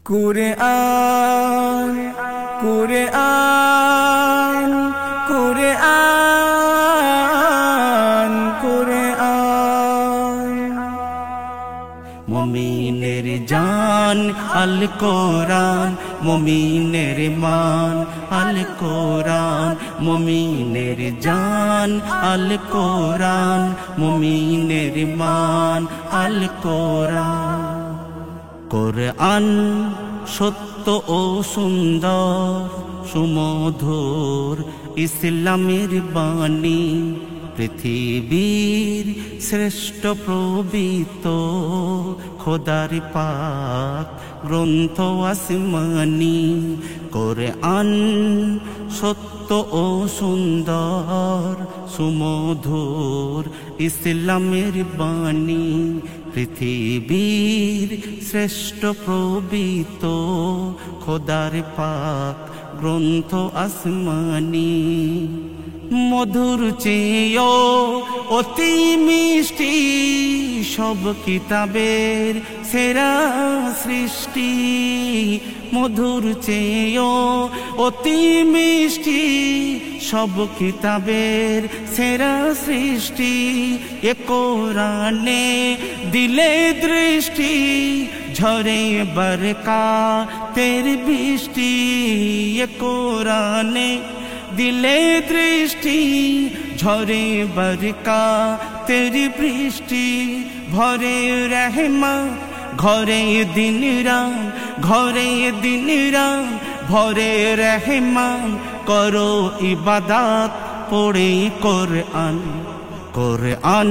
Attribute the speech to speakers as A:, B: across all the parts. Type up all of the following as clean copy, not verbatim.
A: কুরআন কুরআন কুরআন কুরআন মুমিনের জান আল কোরআন মুমিনের মান আল কোরআন মুমিনের জান আল কোরআন মুমিনের মান আল কোরআন কোরআন সত্য ও সুন্দর সুমধুর ইসলামের বাণী পৃথিবীর শ্রেষ্ঠ প্রবিত খোদার পাক গ্রন্থ আসমানি কোরআন সত্য ও সুন্দর সুমধুর ইসলামের বাণী পৃথিবীর শ্রেষ্ঠ প্রবিত খোদার পাক গ্রন্থ আসমানি মধুর চেয়েও অতি মিষ্টি সব কিতাবের সেরা সৃষ্টি মধুর চেয়েও অতি মিষ্টি সব কিতাবের সেরা সৃষ্টি এ কোরআনে দিলে দৃষ্টি ঝরে বরকতের বৃষ্টি এ কোরআনে দিলে দৃষ্টি ঝরে বরকতের বৃষ্টি ভরে রহমত ঘরে দিন রাত ঘরে দিন রাত ভরে রহমত করো ইবাদত পড়ে কোরআন কোরআন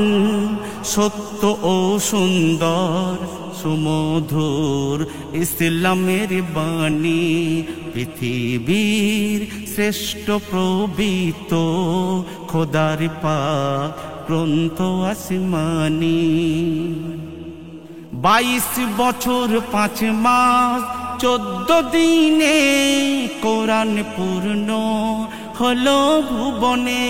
A: সত্য ও সুন্দর সুমধুর ইসলামের বাণী পৃথিবীর শ্রেষ্ঠ প্রবিত খোদার পাক গ্রন্থ আসমানি 22 বছর 5 মাস 14 দিনে কোরআন পূর্ণ হলো ভুবনে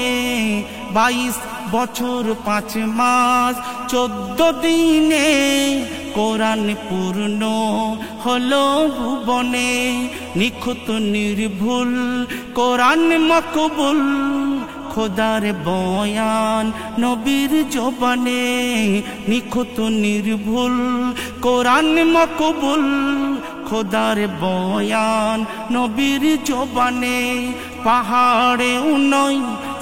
A: 22 বছর 5 মাস 14 দিনে কোরআন পূর্ণ হলো ভুবনে নিখুঁত নির্ভুল কোরআন মকবুল খোদার বয়ান নবীর জবানে নিখুঁত নির্ভুল কোরআন মকবুল খোদার বয়ান নবীর জবানে পাহাড়ে উনয়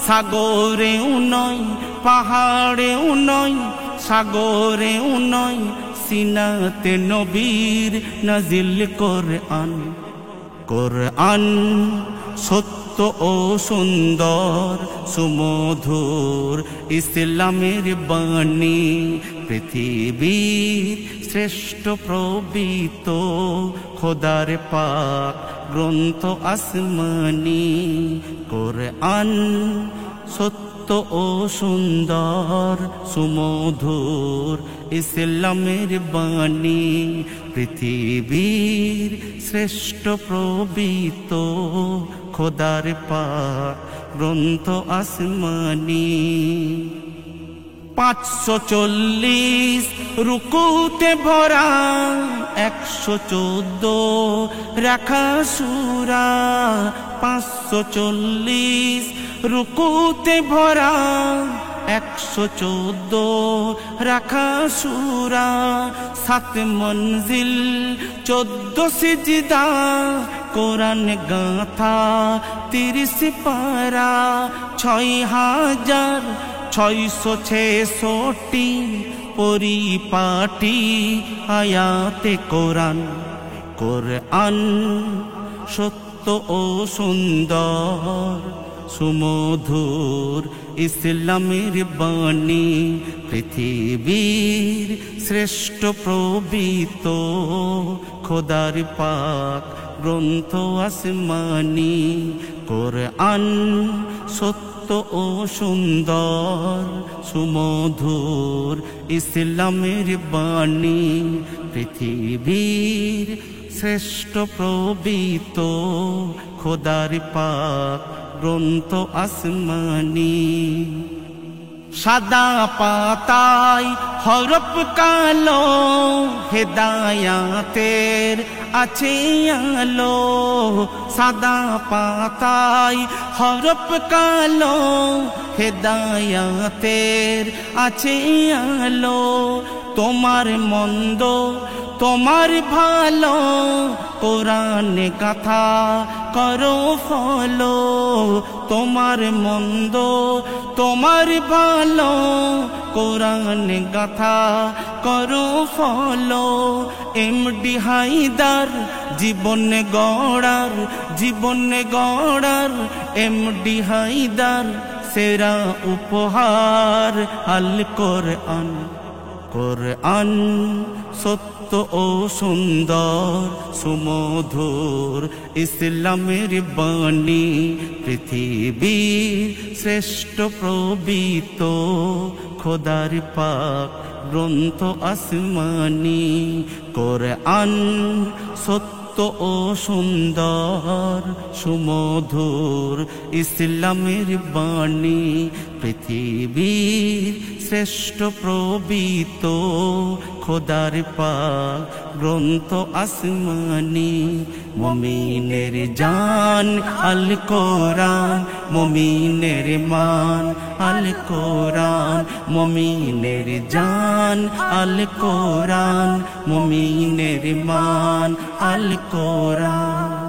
A: সাগরে উনয় পাহাড়ে উনয় সাগরে উনয় সিনাতে নবীর নাজিল কোরআন কোরআন সত্য ও সুন্দর সুমধুর ইসলামের বাণী পৃথিবীর শ্রেষ্ঠ প্রবিত খোদার পাক গ্রন্থ আসমানি কোরআন সত্য ও সুন্দর সুমধুর ইসলামের বাণী পৃথিবীর শ্রেষ্ঠ প্রবিত খোদার পাক গ্রন্থ আসমানি 540 রুকুতে ভরা 114 রাখা সূরা 540 রুকুতে ভরা 114 রাখা সূরা 7 মঞ্জিল 14 সিজদা কোরআন গাথা 30 পারা 6666 পরিপাটি আয়াতে কোরআন কোরআন সত্য ও সুন্দর সুমধুর ইসলামের বাণী পৃথিবীর শ্রেষ্ঠ প্রবিত খোদার পাক গ্রন্থ আসমানি কোরআন সত্য ও সুন্দর সুমধুর ইসলামের বাণী পৃথিবীর শ্রেষ্ঠ প্রবিত খোদার পাক গ্রন্থ আসমানি সাদা পাতায় হরফ কালো, হেদায়াতের আছে আলো। সাদা পাতায় হরফ কালো, হেদায়াতের আছে আলো। তোমার মন্দ তোমার ভালো, কোরআনে কথা করো ফলো। তোমার মন্দ তোমার ভালো, কোরআনে গাথা করো ফলো। এমডি হায়দার জীবনে গড়ার, জীবনে গড়ার এমডি হায়দার সেরা উপহার আল কোরআন। কোরআন সত্য ও সুন্দর সুমধুর ইসলামের বাণী, পৃথিবীর শ্রেষ্ঠ প্রবীত খোদার পাক গ্রন্থ আসমানি। কোরআন সত্য ও সুন্দর সুমধুর ইসলামের বাণী, পৃথিবীর শ্রেষ্ঠ প্রবীত খোদার পাক গ্রন্থ আসমানি। মুমিনের জান আল কোরআন, মুমিনের মান আল কোরআন। মুমিনের জান আল কোরআন, মুমিনের মান আল কোরআন।